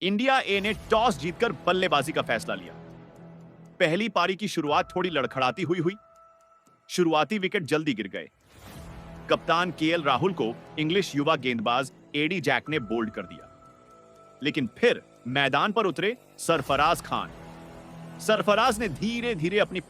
India ए ने toss जीतकर बल्लेबाजी का फैसला लिया। पहली पारी की शुरुआत थोड़ी लड़खड़ाती हुई हुई। शुरुआती विकेट जल्दी गिर गए। कप्तान केएल राहुल को इंग्लिश युवा गेंदबाज एडी जैक ने बोल्ड कर दिया। लेकिन फिर मैदान पर उतरे सरफराज खान। सरफराज ने धीरे धीरे अपनी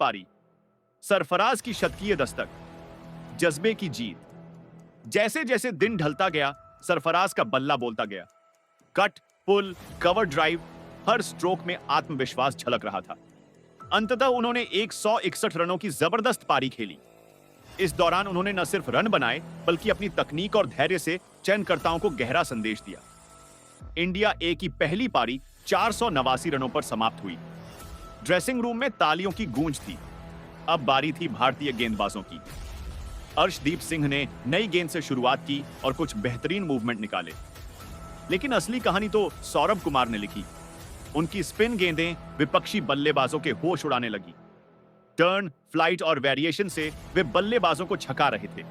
पारी, सरफराज की शतकीय दस्तक, जज्बे की जीत। जैसे जैसे दिन ढलता गया, सरफराज का बल्ला बोलता गया। कट, पुल, कवर ड्राइव, हर स्ट्रोक में आत्मविश्वास झलक रहा था। अंततः उन्होंने 161 रनों की जबरदस्त पारी खेली। इस दौरान उन्होंने न सिर्फ रन बनाए, बल्कि अपनी तकनीक और धैर्य से चयनकर्ताओं को गहरा संदेश दिया। इंडिया ए की पहली पारी 489 रनों पर समाप्त हुई। ड्रेसिंग रूम में तालियों की गूंज थी। अब बारी थी भारतीय गेंदबाजों की। अर्शदीप सिंह ने नई गेंद से शुरुआत की और कुछ बेहतरीन मूवमेंट निकाले। लेकिन असली कहानी तो सौरभ कुमार ने लिखी। उनकी स्पिन गेंदें विपक्षी बल्लेबाजों के होश उड़ाने लगी। टर्न, फ्लाइट और वेरिएशन से वे बल्लेबाजों को छका रहे थे।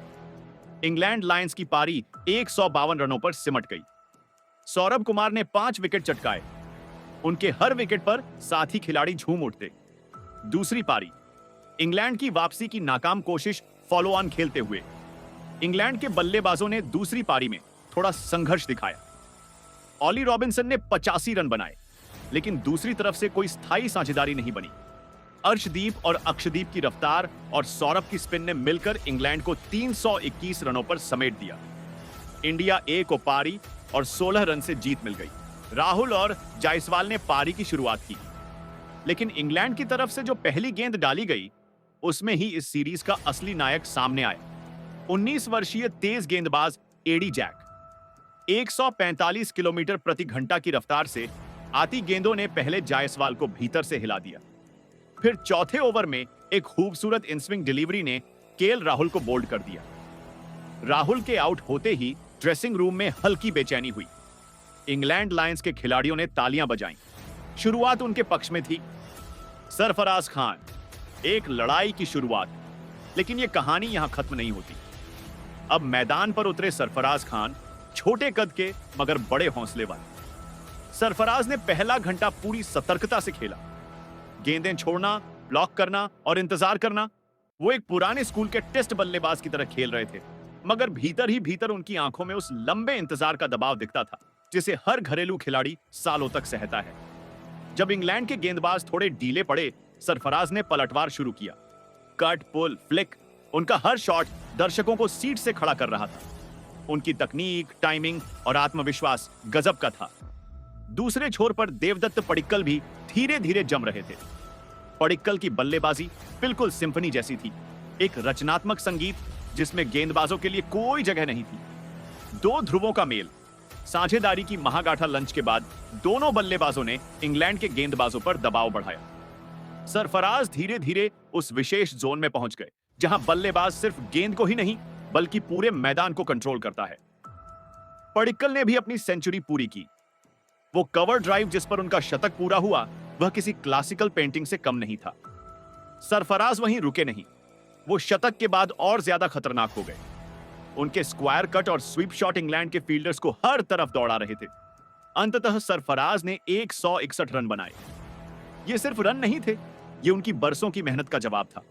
इंग्लैंड लायंस की पारी 152 रनों पर सिमट गई। सौरभ कुमार ने 5 विकेट चटकाए। उनके हर विकेट पर साथी खिलाड़ी झूम उठते। दूसरी पारी, इंग्लैंड की वापसी की नाकाम कोशिश फॉलो ऑन खेलते हुए इंग्लैंड के बल्लेबाजों ने दूसरी पारी में थोड़ा संघर्ष दिखाया। ऑली रॉबिन्सन ने 85 रन बनाए, लेकिन दूसरी तरफ से कोई स्थायी साझेदारी नहीं बनी। अर्शदीप और अक्षदीप की रफ्तार और सौरभ की स्पिन ने मिलकर इंग्लैंड को 321 रनों पर समेट दिया। इंडिया ए को पारी और 16 रन से जीत मिल गई। राहुल और जायसवाल ने पारी की शुरुआत की, लेकिन इंग्लैंड की तरफ से जो पहली गेंद डाली गई, उसमें ही इस सीरीज का असली नायक सामने आया। 19 वर्षीय तेज गेंदबाज एडी जैक 145 किलोमीटर प्रति घंटा की रफ्तार से आती गेंदों ने पहले जायसवाल को भीतर से हिला दिया। फिर चौथे ओवर में एक खूबसूरत इनस्विंग डिलीवरी ने केएल राहुल को बोल्ड कर दिया। राहुल के आउट होते ही ड्रेसिंग रूम में हल्की बेचैनी हुई। इंग्लैंड लायंस के खिलाड़ियों ने तालियां बजाईं। शुरुआत उनके पक्ष में थी। सरफराज खान, एक लड़ाई की शुरुआत। लेकिन यह कहानी यहां खत्म नहीं होती। अब मैदान पर उतरे सरफराज खान, छोटे कद के मगर बड़े हौसले वाले। सरफराज ने पहला घंटा पूरी सतर्कता से खेला। गेंदें छोड़ना, ब्लॉक करना और इंतजार करना। वो एक पुराने स्कूल के टेस्ट बल्लेबाज की तरह खेल रहे थे, मगर भीतर ही भीतर उनकी आंखों में उस लंबे इंतजार का दबाव दिखता था जिसे हर घरेलू खिलाड़ी सालों तक सहता है। जब इंग्लैंड के गेंदबाज थोड़े ढीले पड़े, सरफराज ने पलटवार शुरू किया। कट, पुल, फ्लिक, उनका हर शॉट दर्शकों को सीट से खड़ा कर रहा था। उनकी तकनीक, टाइमिंग और आत्मविश्वास गजब का था। दूसरे छोर पर देवदत्त पडिक्कल भी धीरे धीरे जम रहे थे। पडिक्कल की बल्लेबाजी बिल्कुल सिंफनी जैसी थी, एक रचनात्मक संगीत जिसमें गेंदबाजों के लिए कोई जगह नहीं थी। दो ध्रुवों का मेल। साझेदारी की महागाठा लंच के बाद दोनों बल्लेबाजों ने इंग्लैंड के गेंदबाजों पर दबाव बढ़ाया। सरफराज धीरे धीरे उस विशेष जोन में पहुंच गए जहां बल्लेबाज सिर्फ गेंद को ही नहीं बल्कि पूरे मैदान को कंट्रोल करता है। पडिक्कल ने भी अपनी सेंचुरी पूरी की। वो कवर ड्राइव जिस पर उनका शतक पूरा हुआ, वह किसी क्लासिकल पेंटिंग से कम नहीं था। सरफराज वहीं रुके नहीं। वो शतक के बाद और ज्यादा खतरनाक हो गए। उनके स्क्वायर कट और स्वीप शॉट इंग्लैंड के फील्डर्स को हर तरफ दौड़ा रहे थे। अंततः सरफराज ने 161 रन बनाए। ये सिर्फ रन नहीं थे, ये उनकी बरसों की मेहनत का जवाब था।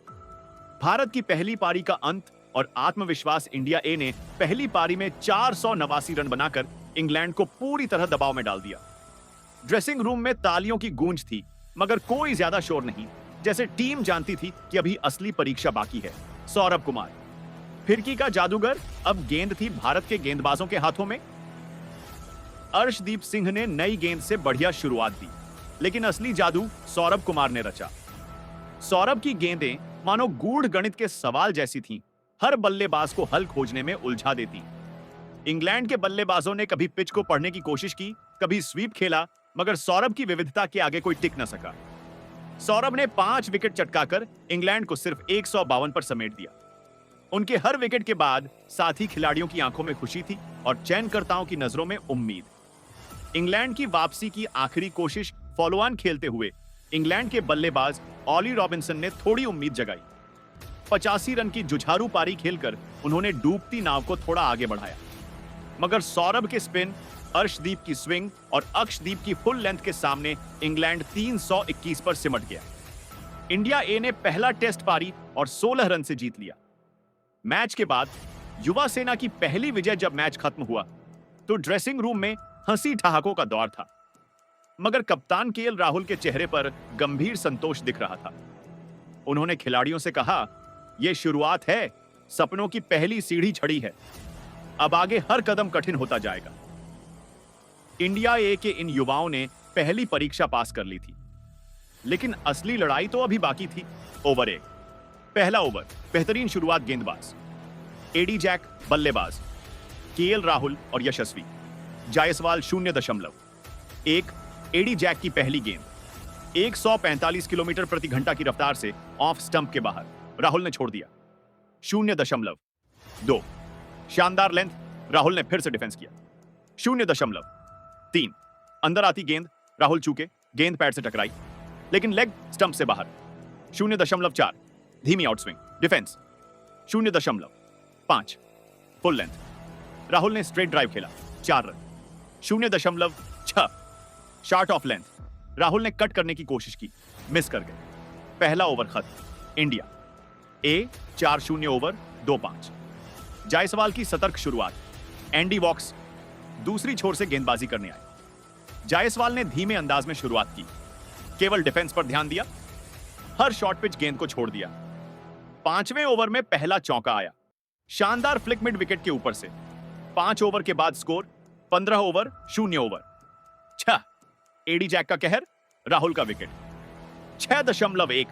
भारत की पहली पारी का अंत और आत्मविश्वास इंडिया ए ने पहली पारी में 489 रन बनाकर इंग्लैंड को पूरी तरह दबाव में डाल दिया। ड्रेसिंग रूम में तालियों की गूंज थी, मगर कोई ज्यादा शोर नहीं, जैसे टीम जानती थी कि अभी असली परीक्षा बाकी है। सौरभ कुमार, फिरकी का जादूगर, अब गेंद थी भारत के गेंदबाजों के हाथों में। अर्शदीप सिंह ने नई गेंद से बढ़िया शुरुआत दी, लेकिन असली जादू सौरभ कुमार ने रचा। सौरभ की गेंदें मानो गूढ़ गणित के सवाल जैसी थीं, हर बल्लेबाज को हल खोजने में उलझा देती। इंग्लैंड के बल्लेबाजों ने कभी पिच को पढ़ने की कोशिश की, कभी स्वीप खेला, मगर सौरभ की विविधता के आगे कोई टिक न सका। सौरभ ने 5 विकेट चटकाकर इंग्लैंड को सिर्फ 152 पर समेट दिया। उनके हर विकेट के बाद साथी खिलाड़ियों की आंखों में खुशी थी और चयनकर्ताओं की नजरों में उम्मीद। इंग्लैंड की वापसी की आखिरी कोशिश फॉलो ऑन खेलते हुए इंग्लैंड के बल्लेबाज ऑली रॉबिन्सन ने थोड़ी उम्मीद जगाई। 85 रन की जुझारू पारी खेलकर उन्होंने डूबती नाव को थोड़ा आगे बढ़ाया, मगर सौरभ के स्पिन, अर्शदीप की स्विंग और अक्षदीप की फुल लेंथ के सामने इंग्लैंड 321 पर सिमट गया। इंडिया ए ने पहला टेस्ट पारी और 16 रन से जीत लिया। मैच के बाद युवा सेना की पहली विजय जब मैच खत्म हुआ तो ड्रेसिंग रूम में हंसी ठहाकों का दौर था, मगर कप्तान केएल राहुल के चेहरे पर गंभीर संतोष दिख रहा था। उन्होंने खिलाड़ियों से कहा, यह शुरुआत है, सपनों की पहली सीढ़ी चढ़ी है, अब आगे हर कदम कठिन होता जाएगा। इंडिया ए के इन युवाओं ने पहली परीक्षा पास कर ली थी, लेकिन असली लड़ाई तो अभी बाकी थी। ओवर 1, पहला ओवर, बेहतरीन शुरुआत गेंदबाज एडी जैक, बल्लेबाज केएल राहुल और यशस्वी। जायसवाल 0.1। एडी जैक की पहली गेंद 145 किलोमीटर प्रति घंटा की रफ्तार से ऑफ स्टंप के बाहर, राहुल ने छोड़ दिया। 0.2। शानदार लेंथ, राहुल ने फिर से डिफेंस किया। 0.3। अंदर आती गेंद, राहुल चूके, गेंद पैड से टकराई, लेकिन लेग स्टंप से बाहर। 0.4। धीमी outswing, defence. 0.5। Full length, Rahul ने स्ट्रेट ड्राइव खेला, 4 run. 0.6। Short of length, Rahul ने कट करने की कोशिश की, मिस कर गए। पहला ओवर खत्म। इंडिया ए 4-0 ओवर 2-5। जायसवाल की सतर्क शुरुआत। एंडी वॉक्स दूसरी छोर से गेंदबाजी करने आए। जायसवाल ने धीमे अंदाज में शुरुआत की, केवल डिफेंस पर ध्यान दिया, हर शॉर्ट पिच गेंद को छोड़ दिया। 5वें ओवर में पहला चौका आया, शानदार फ्लिक मिड विकेट के ऊपर से। 5 ओवर के बाद स्कोर 15 ओवर 0 ओवर। 6। एडी जैक का कहर, राहुल का wicket. 6.1।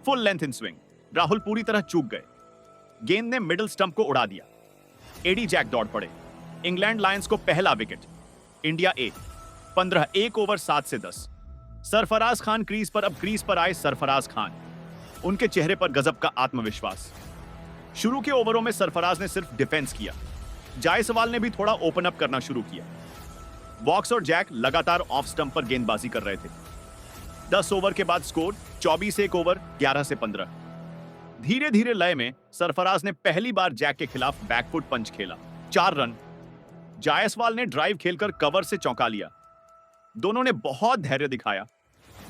Full length inswing, Rahul पूरी तरह चूक गए, गेंद ने मिडिल स्टंप को उड़ा दिया। एडी जैक दौड़ पड़े, इंग्लैंड लायंस को पहला विकेट। इंडिया ए 15, 1 ओवर 7 से 10। सरफराज खान क्रीज पर, अब क्रीज पर आए सरफराज खान, उनके चेहरे पर गजब का आत्मविश्वास। शुरू के ओवरों में सरफराज ने सिर्फ डिफेंस किया, जायसवाल ने भी थोड़ा ओपन अप करना शुरू किया। वॉक्स और जैक लगातार ऑफ स्टंप पर गेंदबाजी कर रहे थे। 10 ओवर के बाद स्कोर 24, 1 ओवर 11 से 15। धीरे धीरे लय में सरफराज ने पहली बार जैक के खिलाफ बैकफुट पंच खेला, 4 रन। जायसवाल ने ड्राइव खेलकर कवर से चौंका लिया। दोनों ने बहुत धैर्य दिखाया।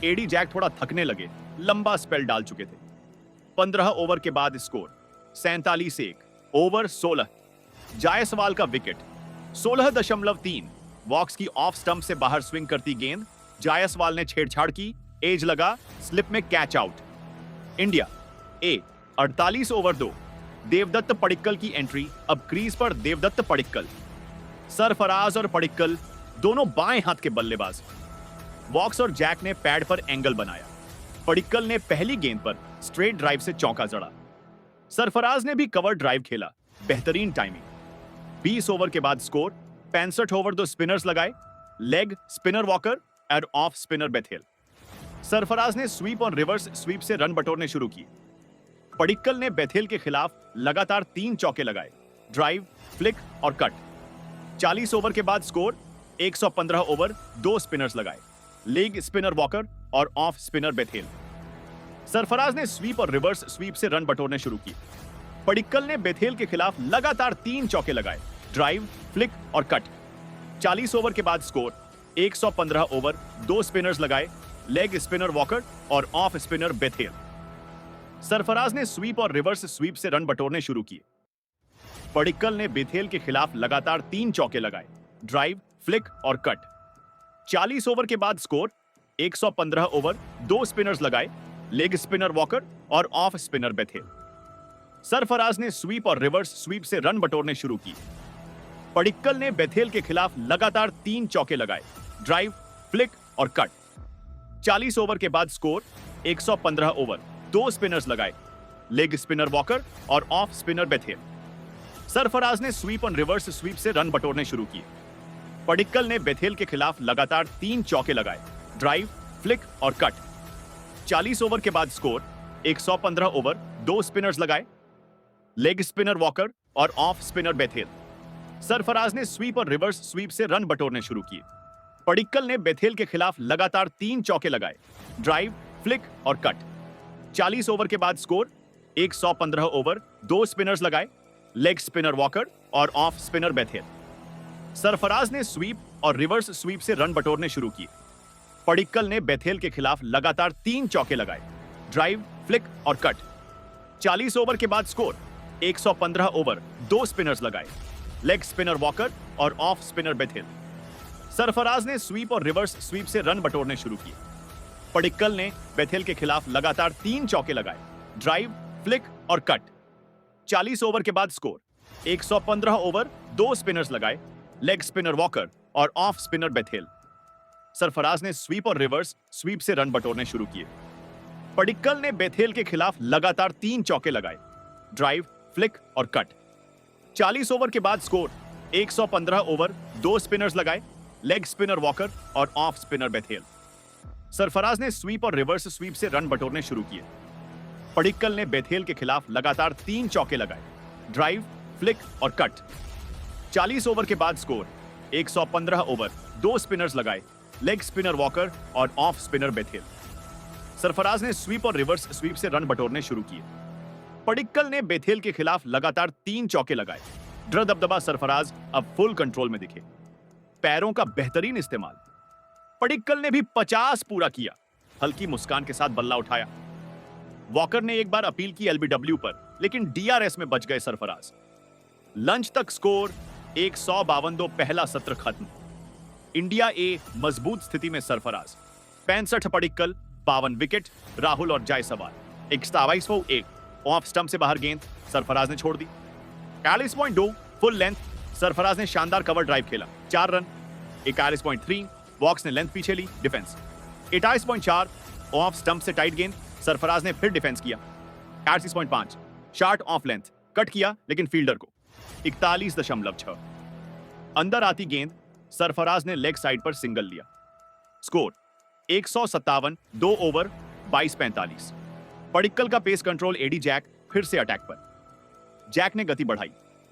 एडी जैक थोड़ा थकने लगे, लंबा स्पेल डाल चुके थे। 15 ओवर के बाद स्कोर 47, 1 ओवर 16। जायसवाल का विकेट। 16.3। वॉक्स की ऑफ स्टंप से बाहर स्विंग करती गेंद, जायसवाल ने छेड़छाड़ की, एज लगा, स्लिप में कैच आउट। इंडिया ए 48 ओवर 2। देवदत्त पडिक्कल की एंट्री, अब क्रीज पर देवदत्त पडिक्कल। सरफराज और पडिक्कल दोनों बाएं हाथ के बल्लेबाज। वॉक्स और जैक ने पैड पर एंगल बनाया। पडिक्कल ने पहली गेंद पर स्ट्रेट ड्राइव से चौका जड़ा। सरफराज ने भी कवर ड्राइव खेला, बेहतरीन टाइमिंग। 20 ओवर के बाद स्कोर 65 ओवर 2 स्पिनर्स लगाए, लेग स्पिनर वॉकर और ऑफ स्पिनर बेथेल। सरफराज ने स्वीप और रिवर्स स्वीप से रन बटोरने शुरू किए। पडिक्कल ने बेथेल के खिलाफ लगातार 3 चौके लगाए, ड्राइव, फ्लिक और कट। 40 ओवर के बाद स्कोर 115 ओवर 2 स्पिनर्स लगाए, लेग स्पिनर वॉकर और ऑफ स्पिनर बेथेल। सरफराज ने स्वीप और रिवर्स स्वीप से रन बटोरने शुरू किए। पडिक्कल ने बेथेल के खिलाफ लगातार 3 चौके लगाए, ड्राइव, फ्लिक और कट। 40 ओवर के बाद स्कोर 115 ओवर 2 स्पिनर्स लगाए, लेग स्पिनर वॉकर और ऑफ स्पिनर बेथेल। सरफराज ने स्वीप और रिवर्स स्वीप से रन बटोरने शुरू किए। पडिक्कल ने बेथेल के खिलाफ लगातार 3 चौके लगाए, ड्राइव, फ्लिक और कट। 40 ओवर के बाद स्कोर 115 ओवर 2 स्पिनर्स लगाए, लेग स्पिनर वॉकर और ऑफ स्पिनर बेथेल। सरफराज ने स्वीप और रिवर्स स्वीप से रन बटोरने शुरू किए। पडिक्कल ने बेथेल के खिलाफ लगातार 3 चौके लगाए, ड्राइव, फ्लिक और कट। 40 ओवर के बाद स्कोर 115 ओवर 2 स्पिनर्स लगाए, लेग स्पिनर वॉकर और ऑफ स्पिनर बेथेल। सरफराज ने स्वीप और रिवर्स स्वीप से रन बटोरने शुरू किए। पडिक्कल ने बेथेल के खिलाफ लगातार 3 चौके लगाए, ड्राइव, फ्लिक और कट। 40 ओवर के बाद स्कोर 115 ओवर 2 स्पिनर्स लगाए, लेग स्पिनर वॉकर और ऑफ स्पिनर बेथेल। सरफराज ने स्वीप और रिवर्स स्वीप से रन बटोरने शुरू किए। पडिक्कल ने बेथेल के खिलाफ लगातार 3 चौके लगाए, ड्राइव, फ्लिक और कट। 40 ओवर के बाद स्कोर 115 ओवर 2 स्पिनर्स लगाए, लेग स्पिनर वॉकर और ऑफ स्पिनर बेथेल। सरफराज ने स्वीप और रिवर्स स्वीप से रन बटोरने शुरू किए। पडिक्कल ने बेथेल के खिलाफ लगातार 3 चौके लगाए, ड्राइव, फ्लिक और कट। 40 ओवर के बाद स्कोर 115 ओवर 2 स्पिनर्स लगाए, लेग स्पिनर वॉकर और ऑफ स्पिनर बेथेल। सरफराज ने स्वीप और रिवर्स स्वीप से रन बटोरने शुरू किए। पडिक्कल ने बेथेल के खिलाफ लगातार 3 चौके लगाए, ड्राइव, फ्लिक और कट। 40 ओवर के बाद स्कोर 115 ओवर, 2 स्पिनर्स लगाए, लेग स्पिनर वॉकर और ऑफ स्पिनर बेथेल। सरफराज ने स्वीप और रिवर्स स्वीप से रन बटोरने शुरू किए। पडिक्कल ने बेथेल के खिलाफ लगातार 3 चौके लगाए, ड्राइव, फ्लिक और कट। 40 ओवर के बाद स्कोर 115 ओवर, 2 स्पिनर्स लगाए, लेग स्पिनर वॉकर और ऑफ स्पिनर बेथेल। सरफराज ने स्वीप और रिवर्स स्वीप से रन बटोरने शुरू किए। पडिक्कल ने बेथेल के खिलाफ लगातार 3 चौके लगाए, ड्राइव, फ्लिक और कट। 40 ओवर के बाद स्कोर 115 ओवर, 2 स्पिनर्स लगाए, लेग स्पिनर वॉकर और ऑफ स्पिनर बेथेल। सरफराज ने स्वीप और रिवर्स स्वीप से रन बटोरने शुरू किए। पडिक्कल ने बेथेल के खिलाफ लगातार 3 चौके लगाए। ड्र दबदबा सरफराज अब फुल कंट्रोल में दिखे। पैरों का बेहतरीन इस्तेमाल। पडिक्कल ने भी 50 पूरा किया। हल्की मुस्कान के साथ बल्ला उठाया। वॉकर ने एक बार अपील की एलबीडब्ल्यू पर, लेकिन डीआरएस में बच गए सरफराज। लंच तक स्कोर 152, पहला सत्र खत्म। इंडिया ए मजबूत स्थिति में सरफराज। 65 पडिक्कल, 52 विकेट, राहुल और जायसवाल। 1 ऑफ स्टंप से बाहर गेंद सरफराज ने छोड़ दी। 41.2 फुल लेंथ, सरफराज ने शानदार कवर ड्राइव खेला, 4 रन। 41.3 वॉक्स ने लेंथ पीछे ली, डिफेंस। 28.4 ऑफ स्टंप से टाइट गेंद, सरफराज ने फिर डिफेंस किया। 38.5 शॉर्ट ऑफ लेंथ, कट किया लेकिन फील्डर को। 41.6 अंदर आती गेंद, सरफराज ने लेग साइड पर सिंगल लिया। Score 157, 2 over, 22-45। पडिक्कल का पेस कंट्रोल एडी जैक फिर से अटैक पर। जैक ने गति बढ़ाई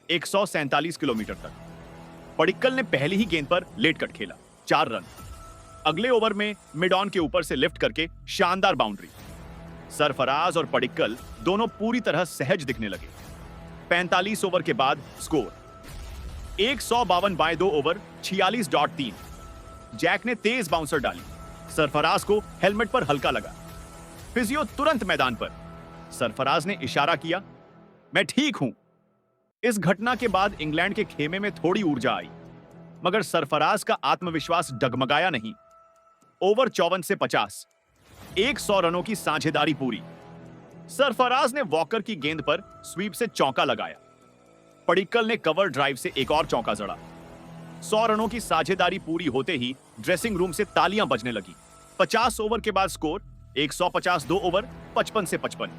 147 किलोमीटर तक। पडिक्कल ने पहली ही गेंद पर लेट कट खेला, 4 रन। अगले ओवर में मिड ऑन के ऊपर से लिफ्ट करके शानदार बाउंड्री। सरफराज और पडिक्कल दोनों पूरी तरह सहज दिखने लगे। 45 ओवर के बाद स्कोर 152 2 ओवर, 46.3। जैक ने तेज बाउंसर डाली। सरफराज को हेलमेट पर हल्का लगा। फिजियो तुरंत मैदान पर। सरफराज ने इशारा किया, मैं ठीक हूं। इस घटना के बाद इंग्लैंड के खेमे में थोड़ी ऊर्जा आई, मगर सरफराज का आत्मविश्वास डगमगाया नहीं। ओवर 54 से 50, 100 रनों की साझेदारी पूरी। सरफराज ने वॉकर की गेंद पर स्वीप से चौका लगाया। पडिक्कल ने कवर ड्राइव से एक और चौका जड़ा। 100 रनों की साझेदारी पूरी होते ही ड्रेसिंग रूम से तालियां बजने लगी। 50 ओवर के बाद स्कोर 150, 2 ओवर, 55 से 55।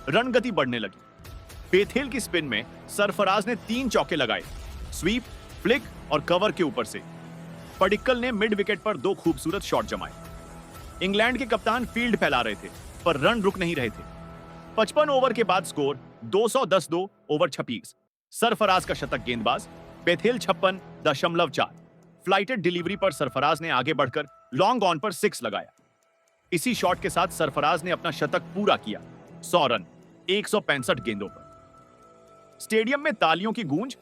रन गति बढ़ने लगी। बेथेल की स्पिन में सरफराज ने 3 चौके लगाए, स्वीप, फ्लिक और कवर के ऊपर से। पडिक्कल ने मिड विकेट पर 2 खूबसूरत शॉट जमाए। इंग्लैंड के कप्तान फील्ड फैला रहे थे, पर रन रुक नहीं रहे थे। 55 ओवर के बाद स्कोर 210, 2 ओवर, 26। सरफराज का शतक गेंदबाज, बेथेल 56.4। फ्लाइटेड डिलीवरी पर सरफराज ने आगे बढ़कर लॉन्ग ऑन पर 6 लगाया। इसी शॉट के साथ सरफराज ने अपना शतक पूरा किया, 100 रन, 165 गेंदों पर। स्टेडियम में तालियों की गूंज